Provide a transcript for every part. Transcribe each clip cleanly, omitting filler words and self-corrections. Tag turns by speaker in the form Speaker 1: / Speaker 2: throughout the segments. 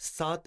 Speaker 1: 7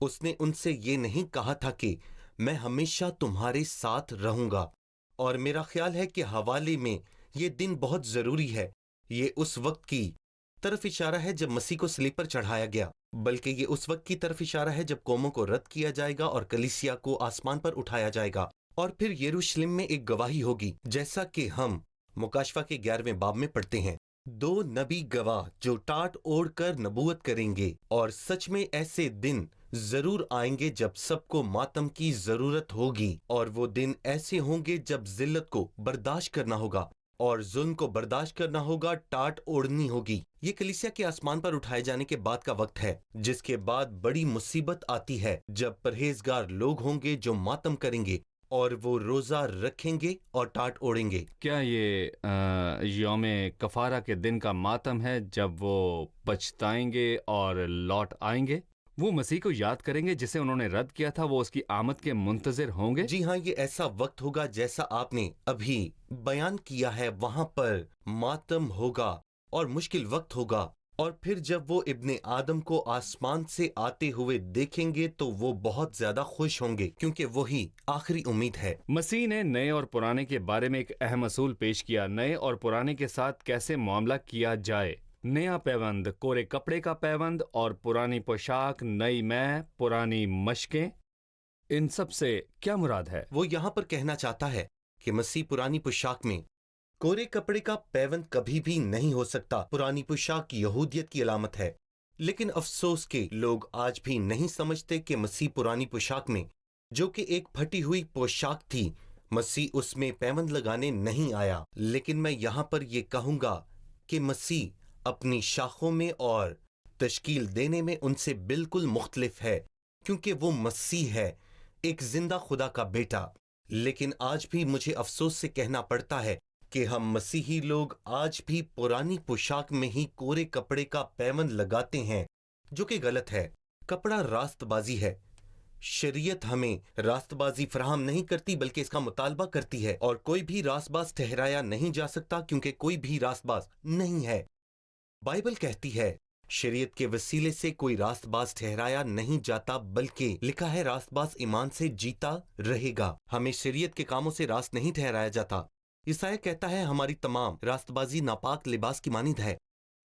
Speaker 1: اس نے ان سے یہ نہیں کہا تھا کہ میں ہمیشہ تمہارے ساتھ رہوں گا، اور میرا خیال ہے کہ حوالے میں یہ دن بہت ضروری ہے۔ یہ اس وقت کی طرف اشارہ ہے جب مسیح کو صلیب پر چڑھایا گیا، بلکہ یہ اس وقت کی طرف اشارہ ہے جب قوموں کو رد کیا جائے گا اور کلیسیا کو آسمان پر اٹھایا جائے گا، اور پھر یروشلم میں ایک گواہی ہوگی، جیسا کہ ہم مکاشفہ کے 11ویں باب میں پڑھتے ہیں۔ 2 نبی گواہ جو ٹاٹ اوڑھ کر نبوت کریں گے، اور سچ میں ایسے دن ضرور آئیں گے جب سب کو ماتم کی ضرورت ہوگی، اور وہ دن ایسے ہوں گے جب ذلت کو برداشت کرنا ہوگا اور ظلم کو برداشت کرنا ہوگا، ٹاٹ اوڑھنی ہوگی۔ یہ کلیسیا کے آسمان پر اٹھائے جانے کے بعد کا وقت ہے، جس کے بعد بڑی مصیبت آتی ہے جب پرہیزگار لوگ ہوں گے جو ماتم کریں گے، اور وہ روزہ رکھیں گے اور ٹاٹ اوڑھیں گے۔
Speaker 2: کیا یہ یوم کفارہ کے دن کا ماتم ہے جب وہ پچھتائیں گے اور لوٹ آئیں گے؟ وہ مسیح کو یاد کریں گے جسے انہوں نے رد کیا تھا، وہ اس کی آمد کے منتظر ہوں گے؟
Speaker 1: جی ہاں، یہ ایسا وقت ہوگا جیسا آپ نے ابھی بیان کیا ہے، وہاں پر ماتم ہوگا اور مشکل وقت ہوگا، اور پھر جب وہ ابن آدم کو آسمان سے آتے ہوئے دیکھیں گے تو وہ بہت زیادہ خوش ہوں گے، کیونکہ وہی آخری امید ہے۔
Speaker 2: مسیح نے نئے اور پرانے کے بارے میں ایک اہم اصول پیش کیا، نئے اور پرانے کے ساتھ کیسے معاملہ کیا جائے۔ نیا پیوند کورے کپڑے کا پیوند، اور پرانی پوشاک، نئی میں، پرانی مشقیں، ان سب سے کیا مراد ہے؟
Speaker 1: وہ یہاں پر کہنا چاہتا ہے کہ مسیح پرانی پوشاک میں کورے کپڑے کا پیوند کبھی بھی نہیں ہو سکتا۔ پرانی پوشاک یہودیت کی علامت ہے، لیکن افسوس کہ لوگ آج بھی نہیں سمجھتے کہ مسیح پرانی پوشاک میں، جو کہ ایک پھٹی ہوئی پوشاک تھی، مسیح اس میں پیوند لگانے نہیں آیا۔ لیکن میں یہاں پر یہ کہوں گا کہ مسیح اپنی شاخوں میں اور تشکیل دینے میں ان سے بالکل مختلف ہے، کیونکہ وہ مسیح ہے، ایک زندہ خدا کا بیٹا۔ لیکن آج بھی مجھے افسوس سے کہنا پڑتا ہے کہ ہم مسیحی لوگ آج بھی پرانی پوشاک میں ہی کورے کپڑے کا پیوند لگاتے ہیں، جو کہ غلط ہے۔ کپڑا راست بازی ہے۔ شریعت ہمیں راست بازی فراہم نہیں کرتی، بلکہ اس کا مطالبہ کرتی ہے، اور کوئی بھی راست باز ٹھہرایا نہیں جا سکتا، کیونکہ کوئی بھی راست باز نہیں ہے۔ بائبل کہتی ہے شریعت کے وسیلے سے کوئی راست باز ٹھہرایا نہیں جاتا، بلکہ لکھا ہے راست باز ایمان سے جیتا رہے گا۔ ہمیں شریعت کے کاموں سے راست نہیں ٹھہرایا جاتا۔ یسایہ کہتا ہے ہماری تمام راست بازی ناپاک لباس کی مانند ہے۔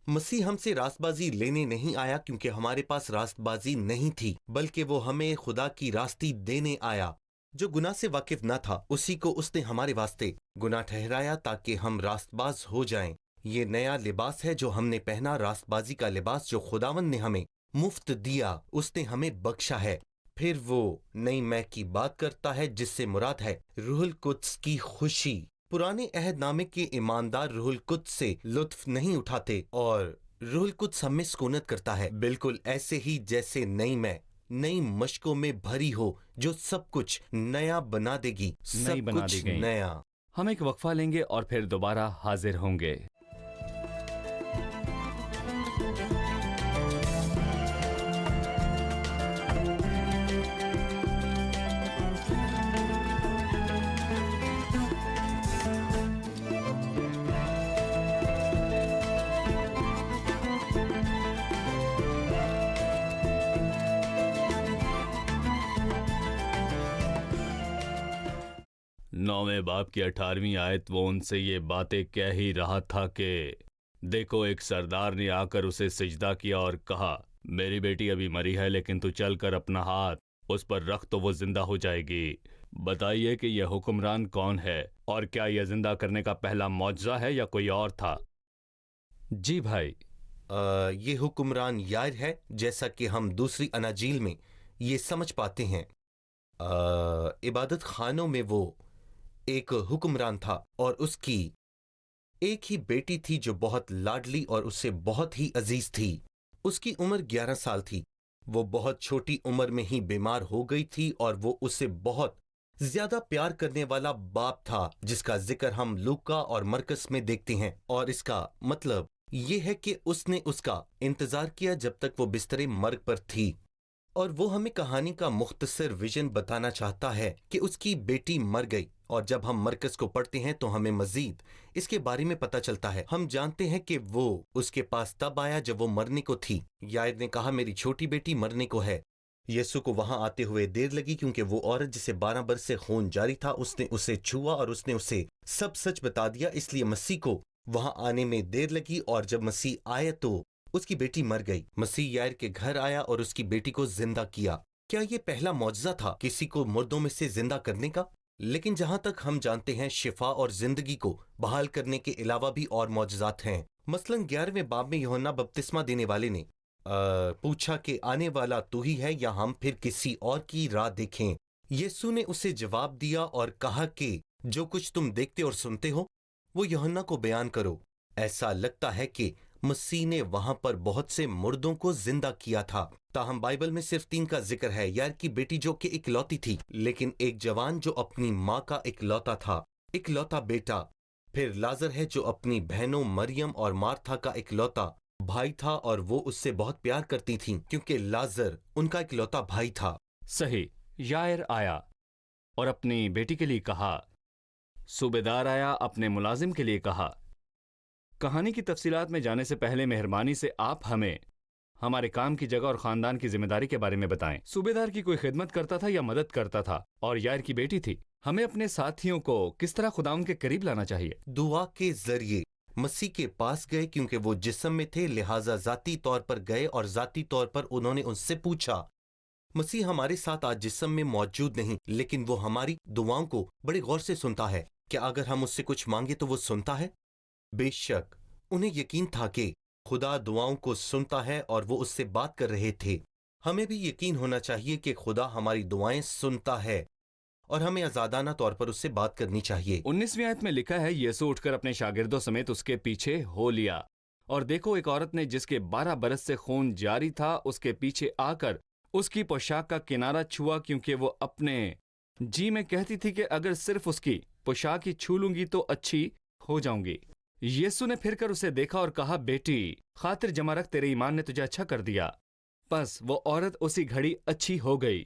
Speaker 1: مسیح ہم سے راست بازی لینے نہیں آیا کیونکہ ہمارے پاس راست بازی نہیں تھی، بلکہ وہ ہمیں خدا کی راستی دینے آیا۔ جو گناہ سے واقف نہ تھا، اسی کو اس نے ہمارے واسطے گناہ ٹھہرایا تاکہ ہم راست باز ہو جائیں۔ یہ نیا لباس ہے جو ہم نے پہنا، راست بازی کا لباس جو خداوند نے ہمیں مفت دیا، اس نے ہمیں بخشا ہے۔ پھر وہ نئی میں کی بات کرتا ہے جس سے مراد ہے روح القدس کی خوشی۔ پرانے عہد نامے کے ایماندار روح القدس سے لطف نہیں اٹھاتے، اور روح القدس ہم میں سکونت کرتا ہے، بالکل ایسے ہی جیسے نئی میں نئی مشقوں میں بھری ہو جو سب کچھ نیا بنا دے گی،
Speaker 2: نئی
Speaker 1: سب
Speaker 2: بنا
Speaker 1: کچھ
Speaker 2: دی گئی۔
Speaker 1: نیا۔
Speaker 2: ہم ایک وقفہ لیں گے اور پھر دوبارہ حاضر ہوں گے۔ نویں باب کی 18ویں آیت، وہ ان سے یہ باتیں کہہ ہی رہا تھا کہ دیکھو ایک سردار نے آ کر اسے سجدہ کیا اور کہا میری بیٹی ابھی مری ہے، لیکن تو چل کر اپنا ہاتھ اس پر رکھ تو وہ زندہ ہو جائے گی۔ بتائیے کہ یہ حکمران کون ہے، اور کیا یہ زندہ کرنے کا پہلا معجزہ ہے یا کوئی اور تھا؟ جی بھائی۔
Speaker 1: یہ حکمران یائر ہے، جیسا کہ ہم دوسری اناجیل میں یہ سمجھ پاتے ہیں۔ عبادت خانوں میں وہ ایک حکمران تھا، اور اس کی ایک ہی بیٹی تھی جو بہت لاڈلی اور اس سے بہت ہی عزیز تھی۔ اس کی عمر 11 سال تھی۔ وہ بہت چھوٹی عمر میں ہی بیمار ہو گئی تھی، اور وہ اسے بہت زیادہ پیار کرنے والا باپ تھا، جس کا ذکر ہم لوکا اور مرکس میں دیکھتے ہیں، اور اس کا مطلب یہ ہے کہ اس نے اس کا انتظار کیا جب تک وہ بستر مرگ پر تھی، اور وہ ہمیں کہانی کا مختصر ویژن بتانا چاہتا ہے کہ اس کی بیٹی مر گئی، اور جب ہم مرکز کو پڑھتے ہیں تو ہمیں مزید اس کے بارے میں پتہ چلتا ہے۔ ہم جانتے ہیں کہ وہ اس کے پاس تب آیا جب وہ مرنے کو تھی۔ یائر نے کہا میری چھوٹی بیٹی مرنے کو ہے، یسوع کو وہاں آتے ہوئے دیر لگی کیونکہ وہ عورت جسے 12 برس سے خون جاری تھا اس نے اسے چھوا اور اس نے اسے سب سچ بتا دیا، اس لیے مسیح کو وہاں آنے میں دیر لگی، اور جب مسیح آیا تو اس کی بیٹی مر گئی۔ مسیح یائر کے گھر آیا اور اس کی بیٹی کو زندہ کیا۔ کیا یہ پہلا معجزہ تھا کسی کو مردوں میں سے زندہ کرنے کا؟ لیکن جہاں تک ہم جانتے ہیں شفا اور زندگی کو بحال کرنے کے علاوہ بھی اور معجزات ہیں۔ مثلاً 11ویں باب میں یوحنا بپتسمہ دینے والے نے پوچھا کہ آنے والا تو ہی ہے یا ہم پھر کسی اور کی راہ دیکھیں؟ یسوع نے اسے جواب دیا اور کہا کہ جو کچھ تم دیکھتے اور سنتے ہو وہ یوحنا کو بیان کرو۔ ایسا لگتا ہے کہ مسیح نے وہاں پر بہت سے مردوں کو زندہ کیا تھا، تاہم بائبل میں صرف 3 کا ذکر ہے: یائر کی بیٹی جو کہ اکلوتی تھی، لیکن ایک جوان جو اپنی ماں کا اکلوتا تھا، اکلوتا بیٹا، پھر لازر ہے جو اپنی بہنوں مریم اور مارتھا کا اکلوتا بھائی تھا، اور وہ اس سے بہت پیار کرتی تھیں کیونکہ لازر ان کا اکلوتا بھائی تھا۔
Speaker 2: صحیح، یائر آیا اور اپنی بیٹی کے لیے کہا، صوبیدار آیا اپنے ملازم کے لیے کہا۔ کہانی کی تفصیلات میں جانے سے پہلے مہربانی سے آپ ہمیں ہمارے کام کی جگہ اور خاندان کی ذمہ داری کے بارے میں بتائیں۔ صوبیدار کی کوئی خدمت کرتا تھا یا مدد کرتا تھا، اور یائر کی بیٹی تھی۔ ہمیں اپنے ساتھیوں کو کس طرح خداوند کے قریب لانا چاہیے؟
Speaker 1: دعا کے ذریعے مسیح کے پاس گئے کیونکہ وہ جسم میں تھے، لہٰذا ذاتی طور پر گئے اور ذاتی طور پر انہوں نے ان سے پوچھا۔ مسیح ہمارے ساتھ آج جسم میں موجود نہیں، لیکن وہ ہماری دعاؤں کو بڑے غور سے سنتا ہے۔ کیا اگر ہم اس سے کچھ مانگے تو وہ سنتا ہے؟ بے شک انہیں یقین تھا کہ خدا دعاؤں کو سنتا ہے اور وہ اس سے بات کر رہے تھے۔ ہمیں بھی یقین ہونا چاہیے کہ خدا ہماری دعائیں سنتا ہے اور ہمیں آزادانہ طور پر اس سے بات کرنی چاہیے۔
Speaker 2: 19ویں آیت میں لکھا ہے، یسوع اٹھ کر اپنے شاگردوں سمیت اس کے پیچھے ہو لیا، اور دیکھو ایک عورت نے جس کے 12 برس سے خون جاری تھا اس کے پیچھے آ کر اس کی پوشاک کا کنارہ چھوا، کیونکہ وہ اپنے جی میں کہتی تھی کہ اگر صرف اس کی پوشاک ہی چھو لوں گی تو اچھی ہو جاؤں گی۔ یسوع نے پھر کر اسے دیکھا اور کہا، بیٹی، خاطر جمع رکھ، تیرے ایمان نے تجھے اچھا کر دیا۔ پس وہ عورت اسی گھڑی اچھی ہو گئی۔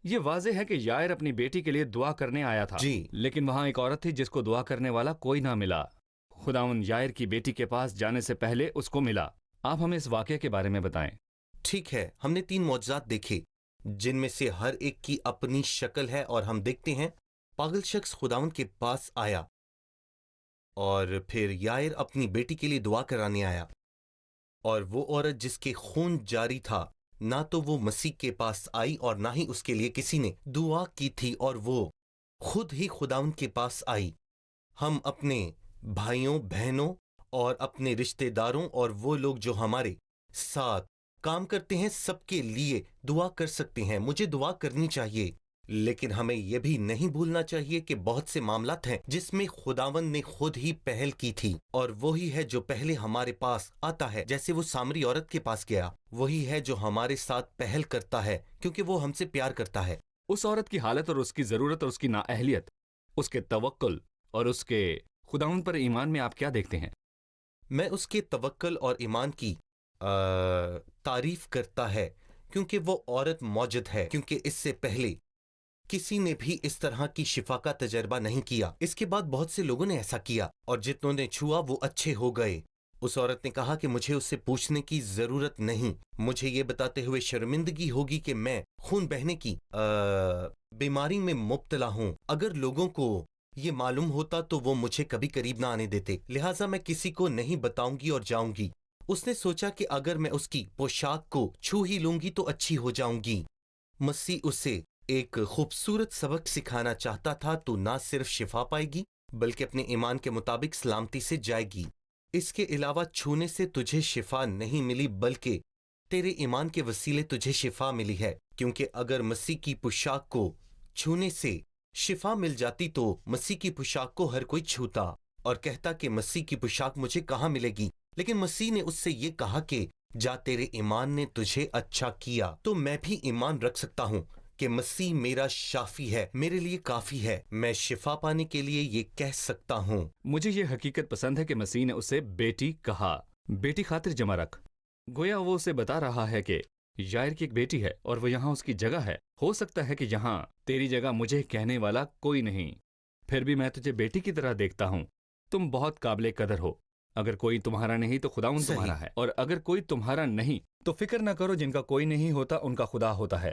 Speaker 2: یہ واضح ہے کہ یائر اپنی بیٹی کے لیے دعا کرنے آیا تھا،
Speaker 1: جی،
Speaker 2: لیکن وہاں ایک عورت تھی جس کو دعا کرنے والا کوئی نہ ملا۔ خداوند یائر کی بیٹی کے پاس جانے سے پہلے اس کو ملا۔ آپ ہمیں اس واقعے کے بارے میں بتائیں۔
Speaker 1: ٹھیک ہے، ہم نے 3 معجزات دیکھے جن میں سے ہر ایک کی اپنی شکل ہے، اور ہم دیکھتے ہیں پاگل شخص خداوند کے پاس آیا، اور پھر یائر اپنی بیٹی کے لیے دعا کرانے آیا، اور وہ عورت جس کے خون جاری تھا نہ تو وہ مسیح کے پاس آئی اور نہ ہی اس کے لیے کسی نے دعا کی تھی، اور وہ خود ہی خداوند کے پاس آئی۔ ہم اپنے بھائیوں، بہنوں اور اپنے رشتہ داروں اور وہ لوگ جو ہمارے ساتھ کام کرتے ہیں سب کے لیے دعا کر سکتے ہیں۔ مجھے دعا کرنی چاہیے، لیکن ہمیں یہ بھی نہیں بھولنا چاہیے کہ بہت سے معاملات ہیں جس میں خداوند نے خود ہی پہل کی تھی، اور وہی ہے جو پہلے ہمارے پاس آتا ہے۔ جیسے وہ سامری عورت کے پاس گیا، وہی ہے جو ہمارے ساتھ پہل کرتا ہے کیونکہ وہ ہم سے پیار کرتا ہے۔
Speaker 2: اس عورت کی حالت اور اس کی ضرورت اور اس کی نااہلیت، اس کے توکل اور اس کے خداوند پر ایمان میں آپ کیا دیکھتے ہیں؟
Speaker 1: میں اس کے توکل اور ایمان کی تعریف کرتا ہے کیونکہ وہ عورت موجود ہے، کیونکہ اس سے پہلے کسی نے بھی اس طرح کی شفا کا تجربہ نہیں کیا۔ اس کے بعد بہت سے لوگوں نے ایسا کیا اور جتنوں نے چھوا وہ اچھے ہو گئے۔ اس عورت نے کہا کہ مجھے اس سے پوچھنے کی ضرورت نہیں، مجھے یہ بتاتے ہوئے شرمندگی ہوگی کہ میں خون بہنے کی بیماری میں مبتلا ہوں۔ اگر لوگوں کو یہ معلوم ہوتا تو وہ مجھے کبھی قریب نہ آنے دیتے، لہٰذا میں کسی کو نہیں بتاؤں گی اور جاؤں گی۔ اس نے سوچا کہ اگر میں اس کی پوشاک کو چھو ہی لوں گی تو اچھی ہو جاؤں گی۔ مسیح اسے ایک خوبصورت سبق سکھانا چاہتا تھا، تو نہ صرف شفا پائے گی بلکہ اپنے ایمان کے مطابق سلامتی سے جائے گی۔ اس کے علاوہ چھونے سے تجھے شفا نہیں ملی بلکہ تیرے ایمان کے وسیلے تجھے شفا ملی ہے، کیونکہ اگر مسیح کی پوشاک کو چھونے سے شفا مل جاتی تو مسیح کی پوشاک کو ہر کوئی چھوتا اور کہتا کہ مسیح کی پوشاک مجھے کہاں ملے گی، لیکن مسیح نے اس سے یہ کہا کہ جا، تیرے ایمان نے تجھے اچھا کیا۔ تو میں بھی ایمان رکھ سکتا ہوں کہ مسیح میرا شافی ہے، میرے لیے کافی ہے۔ میں شفا پانے کے لیے یہ کہہ سکتا ہوں۔
Speaker 2: مجھے یہ حقیقت پسند ہے کہ مسیح نے اسے بیٹی کہا، بیٹی خاطر جمع رکھ۔ گویا وہ اسے بتا رہا ہے کہ یائر کی ایک بیٹی ہے اور وہ یہاں اس کی جگہ ہے۔ ہو سکتا ہے کہ یہاں تیری جگہ مجھے کہنے والا کوئی نہیں، پھر بھی میں تجھے بیٹی کی طرح دیکھتا ہوں۔ تم بہت قابل قدر ہو۔ اگر کوئی تمہارا نہیں تو خداوند تمہارا ہے، اور اگر کوئی تمہارا نہیں تو فکر نہ کرو، جن کا کوئی نہیں ہوتا ان کا خدا ہوتا ہے۔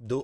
Speaker 1: 2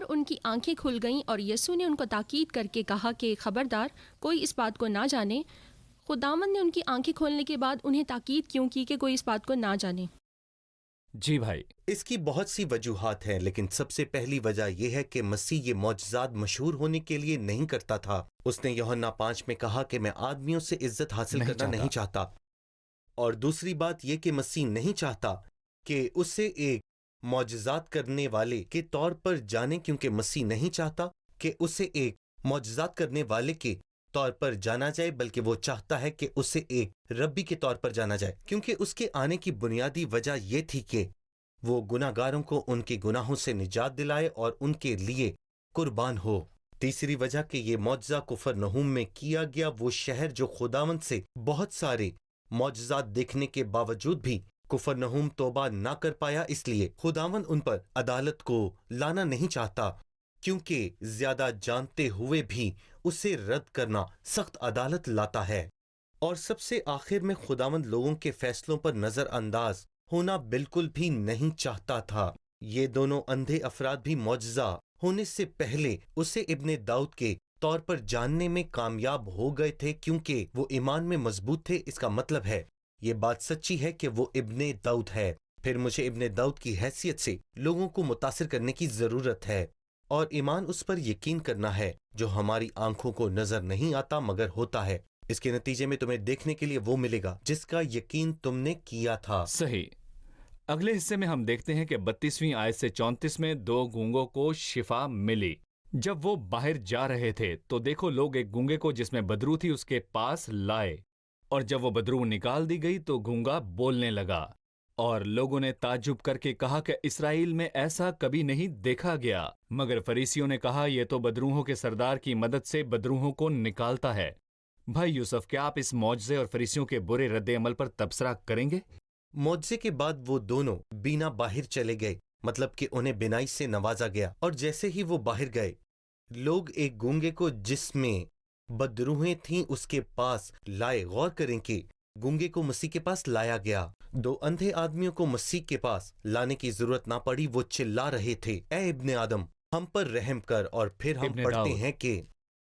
Speaker 3: اور ان کی آنکھیں کھل گئیں اور یسوع نے ان کو تاکید کر کے کہا کہ خبردار کوئی اس بات کو نہ جانے۔ خداوند نے ان کی آنکھیں کھولنے کے بعد انہیں تاکید کیوں کی کہ کوئی اس بات کو نہ جانے؟
Speaker 2: جی بھائی،
Speaker 1: اس کی بہت سی وجوہات ہیں، لیکن سب سے پہلی وجہ یہ ہے کہ مسیح یہ معجزات مشہور ہونے کے لیے نہیں کرتا تھا۔ اس نے یوحنا 5 میں کہا کہ میں آدمیوں سے عزت حاصل کرنا نہیں چاہتا۔ اور دوسری بات یہ کہ مسیح نہیں چاہتا کہ اسے ایک معجزات کرنے والے کے طور پر جانے، کیونکہ مسیح نہیں چاہتا کہ اسے ایک معجزات کرنے والے کے طور پر جانا جائے، بلکہ وہ چاہتا ہے کہ اسے ایک ربی کے طور پر جانا جائے، کیونکہ اس کے آنے کی بنیادی وجہ یہ تھی کہ وہ گناہ گاروں کو ان کے گناہوں سے نجات دلائے اور ان کے لیے قربان ہو۔ تیسری وجہ کہ یہ معجزہ کفرنہوم میں کیا گیا، وہ شہر جو خداوند سے بہت سارے معجزات دیکھنے کے باوجود بھی کفرنہوم توبہ نہ کر پایا، اس لیے خداوند ان پر عدالت کو لانا نہیں چاہتا، کیونکہ زیادہ جانتے ہوئے بھی اسے رد کرنا سخت عدالت لاتا ہے۔ اور سب سے آخر میں خداوند لوگوں کے فیصلوں پر نظر انداز ہونا بالکل بھی نہیں چاہتا تھا۔ یہ دونوں اندھے افراد بھی معجزہ ہونے سے پہلے اسے ابن داؤد کے طور پر جاننے میں کامیاب ہو گئے تھے، کیونکہ وہ ایمان میں مضبوط تھے۔ اس کا مطلب ہے یہ بات سچی ہے کہ وہ ابن داؤد ہے، پھر مجھے ابن داؤد کی حیثیت سے لوگوں کو متاثر کرنے کی ضرورت ہے، اور ایمان اس پر یقین کرنا ہے جو ہماری آنکھوں کو نظر نہیں آتا مگر ہوتا ہے۔ اس کے نتیجے میں تمہیں دیکھنے کے لیے وہ ملے گا جس کا یقین تم نے کیا تھا۔
Speaker 2: صحیح۔ اگلے حصے میں ہم دیکھتے ہیں کہ 32ویں آیت سے 34 میں 2 گونگوں کو شفا ملی۔ جب وہ باہر جا رہے تھے تو دیکھو لوگ ایک گونگے کو جس میں بدرو تھی اس کے پاس لائے، اور جب وہ بدرو نکال دی گئی تو گونگا بولنے لگا، اور لوگوں نے تعجب کر کے کہا کہ اسرائیل میں ایسا کبھی نہیں دیکھا گیا۔ مگر فریسیوں نے کہا یہ تو بدروہوں کے سردار کی مدد سے بدروہوں کو نکالتا ہے۔ بھائی یوسف، کیا آپ اس معجزے اور فریسیوں کے برے رد عمل پر تبصرہ کریں گے؟
Speaker 1: معجزے کے بعد وہ دونوں بینا باہر چلے گئے، مطلب کہ انہیں بینائی سے نوازا گیا، اور جیسے ہی وہ باہر گئے لوگ ایک گونگے کو جس میں بدروہیں تھیں اس کے پاس لائے۔ غور کریں کہ گونگے کو مسیح کے پاس لایا گیا۔ 2 اندھے آدمیوں کو مسیح کے پاس لانے کی ضرورت نہ پڑی، وہ چلا رہے تھے، اے ابن آدم ہم پر رحم کر۔ اور پھر ہم
Speaker 2: ابن
Speaker 1: پڑھتے
Speaker 2: داؤد۔
Speaker 1: ہیں کہ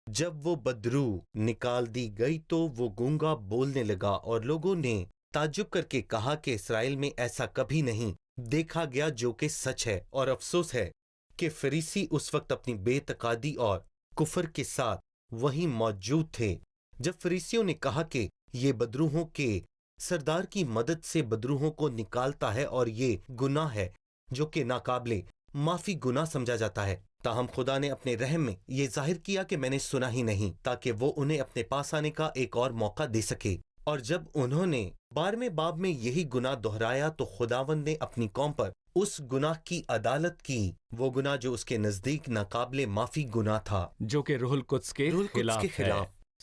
Speaker 1: جب وہ بدرو نکال دی گئی تو وہ گونگا بولنے لگا، اور لوگوں نے تعجب کر کے کہا کہ اسرائیل میں ایسا کبھی نہیں دیکھا گیا، جو کہ سچ ہے۔ اور افسوس ہے کہ فریسی اس وقت اپنی بے اعتقادی اور کفر کے ساتھ وہیں موجود تھے۔ جب فریسیوں نے کہا کہ یہ بدروہوں کے سردار کی مدد سے بدروہوں کو نکالتا ہے اور یہ گناہ ہے جو کہ ناقابل معافی گناہ سمجھا جاتا ہے، تاہم خدا نے اپنے رحم میں یہ ظاہر کیا کہ میں نے سنا ہی نہیں، تاکہ وہ انہیں اپنے پاس آنے کا ایک اور موقع دے سکے۔ اور جب انہوں نے 12ویں باب میں یہی گناہ دہرایا تو خداوند نے اپنی قوم پر اس گناہ کی عدالت کی، وہ گناہ جو اس کے نزدیک ناقابل معافی گناہ تھا،
Speaker 2: جو کہ روح القدس کے خلاف ہے۔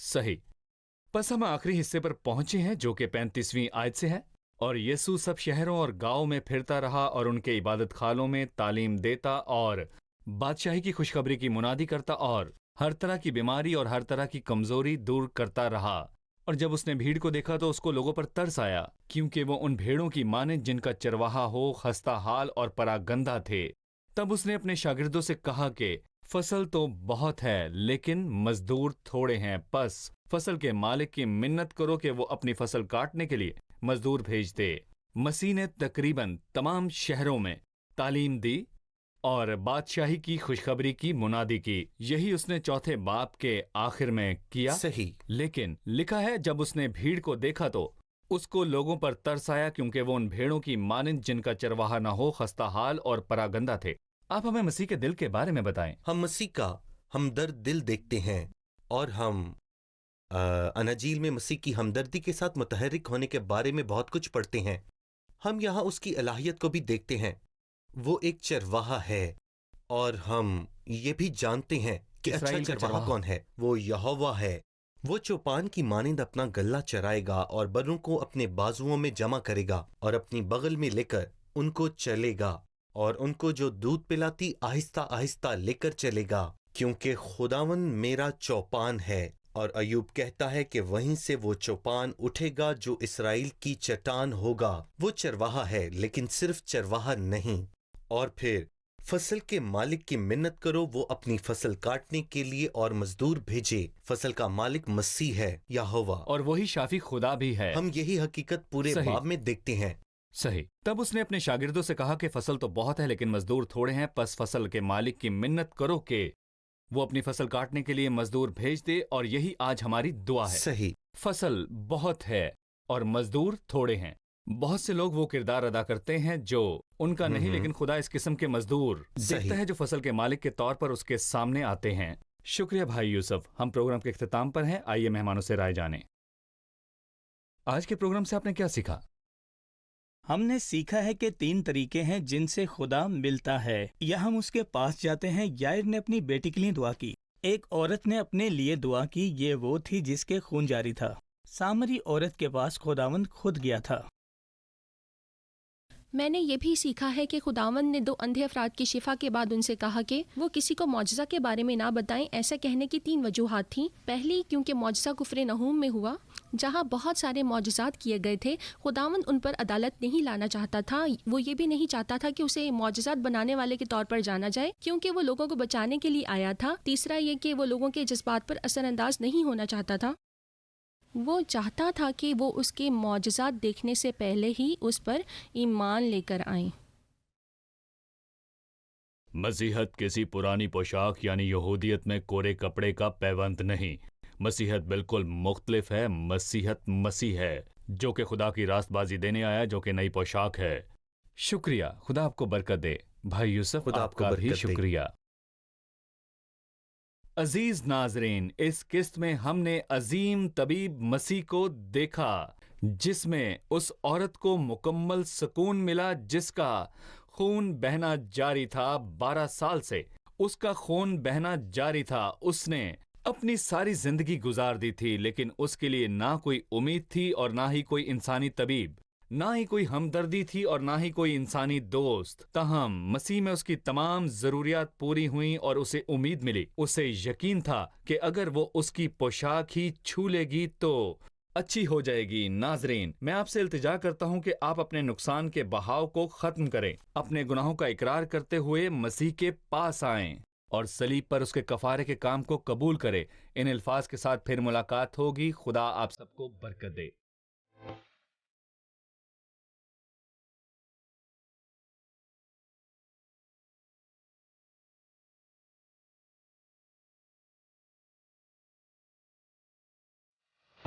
Speaker 2: صحیح۔ پس ہم آخری حصے پر پہنچے ہیں جو کہ 35ویں آیت سے ہے۔ اور یسوع سب شہروں اور گاؤں میں پھرتا رہا اور ان کے عبادت خانوں میں تعلیم دیتا اور بادشاہی کی خوشخبری کی منادی کرتا اور ہر طرح کی بیماری اور ہر طرح کی کمزوری دور کرتا رہا۔ اور جب اس نے بھیڑ کو دیکھا تو اس کو لوگوں پر ترس آیا، کیونکہ وہ ان بھیڑوں کی مانند جن کا چرواہا ہو خستہ حال اور پراگندہ تھے۔ تب اس نے اپنے شاگردوں سے کہا کہ فصل تو بہت ہے لیکن مزدور تھوڑے ہیں، پس فصل کے مالک کی منت کرو کہ وہ اپنی فصل کاٹنے کے لیے مزدور بھیج دے۔ مسیح نے تقریباً تمام شہروں میں تعلیم دی اور بادشاہی کی خوشخبری کی منادی کی۔ یہی اس نے 4 باب کے آخر میں کیا۔
Speaker 1: صحیح۔
Speaker 2: لیکن لکھا ہے جب اس نے بھیڑ کو دیکھا تو اس کو لوگوں پر ترس آیا، کیونکہ وہ ان بھیڑوں کی مانند جن کا چرواہا نہ ہو خستہ حال اور پراگندہ تھے۔ آپ ہمیں مسیح کے دل کے بارے میں بتائیں۔
Speaker 1: ہم مسیح کا ہمدرد دل دیکھتے ہیں، اور ہم اناجیل میں مسیح کی ہمدردی کے ساتھ متحرک ہونے کے بارے میں بہت کچھ پڑھتے ہیں۔ ہم یہاں اس کی الہیت کو بھی دیکھتے ہیں، وہ ایک چرواہا ہے، اور ہم یہ بھی جانتے ہیں کہ اچھا
Speaker 2: اسرائیل کا
Speaker 1: چرواہا کون ہے، وہ یہوہ ہے۔ وہ چوپان کی مانند اپنا گلہ چرائے گا اور بروں کو اپنے بازوؤں میں جمع کرے گا اور اپنی بغل میں لے کر ان کو چلے گا، اور ان کو جو دودھ پلاتی آہستہ آہستہ لے کر چلے گا، کیونکہ خداوند میرا چوپان ہے۔ اور ایوب کہتا ہے کہ وہیں سے وہ چوپان اٹھے گا جو اسرائیل کی چٹان ہوگا۔ وہ چرواہا ہے لیکن صرف چرواہا نہیں۔ اور پھر فصل کے مالک کی منت کرو، وہ اپنی فصل کاٹنے کے لیے اور مزدور بھیجے۔ فصل کا مالک مسیح ہے، یہوہ،
Speaker 2: اور وہی شافی خدا بھی ہے۔
Speaker 1: ہم یہی حقیقت پورے
Speaker 2: صحیح۔
Speaker 1: باب میں دیکھتے ہیں۔
Speaker 2: صحیح۔ تب اس نے اپنے شاگردوں سے کہا کہ فصل تو بہت ہے لیکن مزدور تھوڑے ہیں، پس فصل کے مالک کی منت کرو کہ وہ اپنی فصل کاٹنے کے لیے مزدور بھیج دے، اور یہی آج ہماری دعا ہے۔
Speaker 1: صحیح۔
Speaker 2: فصل بہت ہے اور مزدور تھوڑے ہیں۔ بہت سے لوگ وہ کردار ادا کرتے ہیں جو ان کا نہیں، لیکن خدا اس قسم کے مزدور دیکھتا ہے جو فصل کے مالک کے طور پر اس کے سامنے آتے ہیں۔ شکریہ بھائی یوسف۔ ہم پروگرام کے اختتام پر ہیں، آئیے مہمانوں سے رائے جانیں۔ آج کے پروگرام سے آپ نے کیا سیکھا؟
Speaker 4: ہم نے سیکھا ہے کہ 3 طریقے ہیں جن سے خدا ملتا ہے، یا ہم اس کے پاس جاتے ہیں۔ یائر نے اپنی بیٹی کے لیے دعا کی، ایک عورت نے اپنے لیے دعا کی، یہ وہ تھی جس کے خون جاری تھا۔ سامری عورت کے پاس خداوند خود گیا تھا۔
Speaker 3: میں نے یہ بھی سیکھا ہے کہ خداوند نے 2 اندھے افراد کی شفا کے بعد ان سے کہا کہ وہ کسی کو معجزہ کے بارے میں نہ بتائیں۔ ایسا کہنے کی 3 وجوہات تھیں۔ پہلی، کیونکہ معجزہ کفر نحوم میں ہوا، جہاں بہت سارے معجزات کیے گئے تھے۔ خداوند ان پر عدالت نہیں لانا چاہتا تھا، وہ یہ بھی نہیں چاہتا تھا کہ اسے معجزات بنانے والے کے طور پر جانا جائے، کیونکہ وہ لوگوں کو بچانے کے لیے آیا تھا۔ تیسرا یہ کہ وہ لوگوں کے جذبات پر اثر انداز نہیں ہونا چاہتا تھا، وہ چاہتا تھا کہ وہ اس کے معجزات دیکھنے سے پہلے ہی اس پر ایمان لے کر آئیں۔
Speaker 2: مسیحت کسی پرانی پوشاک یعنی یہودیت میں کورے کپڑے کا پیوند نہیں۔ مسیحت بالکل مختلف ہے۔ مسیحت مسیح ہے جو کہ خدا کی راست بازی دینے آیا، جو کہ نئی پوشاک ہے۔ شکریہ، خدا آپ کو برکت دے۔ بھائی یوسف،
Speaker 1: خدا
Speaker 2: آپ کا بھی
Speaker 1: برکت دے۔
Speaker 2: شکریہ۔ عزیز ناظرین، اس قسط میں ہم نے عظیم طبیب مسیح کو دیکھا، جس میں اس عورت کو مکمل سکون ملا جس کا خون بہنا جاری تھا 12 سال سے۔ اس کا خون بہنا جاری تھا، اس نے اپنی ساری زندگی گزار دی تھی، لیکن اس کے لیے نہ کوئی امید تھی اور نہ ہی کوئی انسانی طبیب، نہ ہی کوئی ہمدردی تھی اور نہ ہی کوئی انسانی دوست۔ تاہم مسیح میں اس کی تمام ضروریات پوری ہوئیں اور اسے امید ملی۔ اسے یقین تھا کہ اگر وہ اس کی پوشاک ہی چھو لے گی تو اچھی ہو جائے گی۔ ناظرین، میں آپ سے التجا کرتا ہوں کہ آپ اپنے نقصان کے بہاؤ کو ختم کریں، اپنے گناہوں کا اقرار کرتے ہوئے مسیح کے پاس آئیں اور صلیب پر اس کے کفارے کے کام کو قبول کریں۔ ان الفاظ کے ساتھ پھر ملاقات ہوگی۔ خدا آپ سب کو برکت دے۔